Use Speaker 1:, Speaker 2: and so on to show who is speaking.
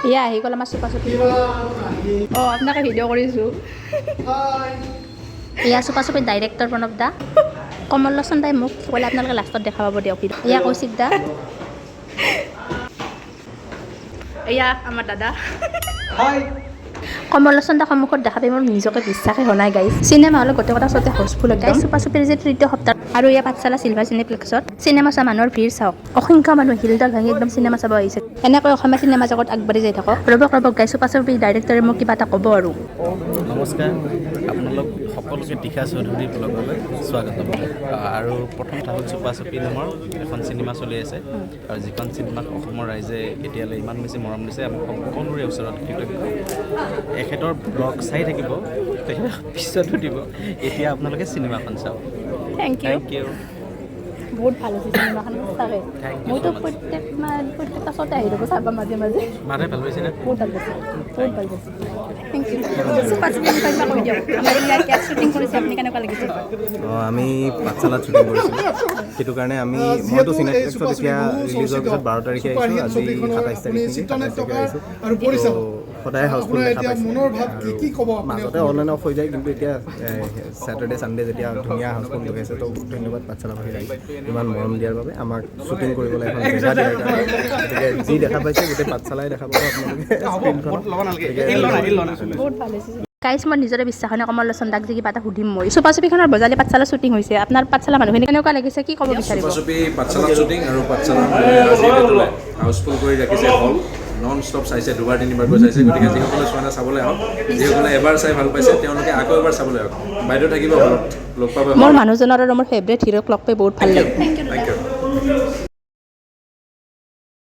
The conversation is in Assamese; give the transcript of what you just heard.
Speaker 1: এয়া আহি গ'ল আমাৰ চুপা চুপি অঁ আপোনাকে ভিডিঅ' কৰিছোঁ এয়া চুপা চুপিৰ ডাইৰেক্টৰ প্ৰণৱ দা কমল লোচন দাই মোক ক'লে আপোনালোকে লাষ্টত দেখা পাব দিয়ক এয়া কৌশিক দা এয়া আমাৰ দাদা কমল লোচন দা সন্মুখত দেখা পাই মোৰ নিজকে বিশ্বাসে হোৱা নাই গাইজ চিনেমা হলত গোটেই কথা চতে হাউচফুল গাইজ চুপা চুপিৰ যে তৃতীয় সপ্তাহ আৰু এয়া পাঠশালা চিলভাৰ চিনেপ্লেক্সত চিনেমা চোৱা মানুহৰ ভিৰ চাওক অসংখ্য মানুহ হিলডাল ভাঙি একদম চিনেমা চাব আহিছে এনেকৈ অসমীয়া চিনেমা জগত আগবাঢ়ি যাই থাকক ৰ'বক গাইজ চুপা চুপিৰ ডাইৰেক্টৰে মোক কিবা এটা ক'ব আৰু
Speaker 2: নমস্কাৰ আপোনালোক সকলোকে টিকা চৌধুৰী ব্লগলৈ স্বাগতম আৰু প্ৰথম হ'ল চুপা চুপি নামৰ এখন চিনেমা চলি আছে আৰু যিখন চিনেমাক অসমৰ ৰাইজে এতিয়ালৈ ইমান বেছি মৰম দিছে আমি সকলোৰে ওচৰত কৃতজ্ঞ এখেতৰ ব্লগ চাই থাকিব তেখেতে পিছতো দিব এতিয়া আপোনালোকে চিনেমাখন চাওক
Speaker 1: থেংক ইউ বহুত ভাল হৈছে চিনেমাখন সঁচাকৈ মইতো প্ৰত্যেকটা চতে আহি ৰ'ব চাবা মাজে মাজে
Speaker 2: ভাল পাইছে নে
Speaker 1: বহুত ভাল পাইছে থেংক ইউ চুপা চুপি কৈ দিয়ক আমাৰ ইয়াত শ্বুটিং কৰিছে আপুনি কেনেকুৱা লাগিছে
Speaker 3: আমি পাঠশালাত শ্বুটিং কৰিছিলোঁ সেইটো কাৰণে মইতো চিনেপ্লেক্সত এতিয়া ৰিলিজ হোৱাৰ পিছত 12 তাৰিখে আহিছোঁ আজি 27 তাৰিখে আহিছোঁ সদায় হাউচফুল দেখা পাইছোঁ মাজতে অনলাইন অফ হৈ যায় কিন্তু এতিয়া ছেটাৰডে ছানডে যেতিয়া ধুনীয়া হাউচফুল লগাইছে তো ধন্যবাদ পাঠশালাবাসী ইমান মৰম দিয়াৰ বাবে আমাক শ্বুটিং কৰিবলৈ এখন জেগা দিয়াৰ কাৰণে গতিকে যি দেখা পাইছে গোটেই পাঠশালাই দেখা পাব আপোনালোকে
Speaker 1: গাইজ মই নিজৰে বিশ্বাস হয় কমল লোচন দাক যে কিবা এটা সুধিম মই চুপা চুপিখনৰ বজালি পাঠশালা শ্বুটিং হৈছে আপোনাৰ পাঠশালা মানুহখিনি কেনেকুৱা লাগিছে কি ক'ব বিচাৰিব
Speaker 4: চুপা চুপি পাঠশালা শ্বুটিং আৰু পাঠশালা হাউচফুল কৰি ৰাখিছে হল নন ষ্টপ চাইছে দুবাৰ তিনিবাৰকৈ চাইছে গতিকে যিসকলে চোৱা নাই চাবলৈ আহক যিসকলে এবাৰ চাই ভাল পাইছে তেওঁলোকে আকৌ এবাৰ চাবলৈ আহক বাইদেউ থাকিব হলত লগ পাব
Speaker 1: মোৰ মানুহজনৰ আৰু মোৰ ফেভৰেট হিৰ'ক লগ পাই বহুত ভাল লাগে
Speaker 4: থেংক ইউ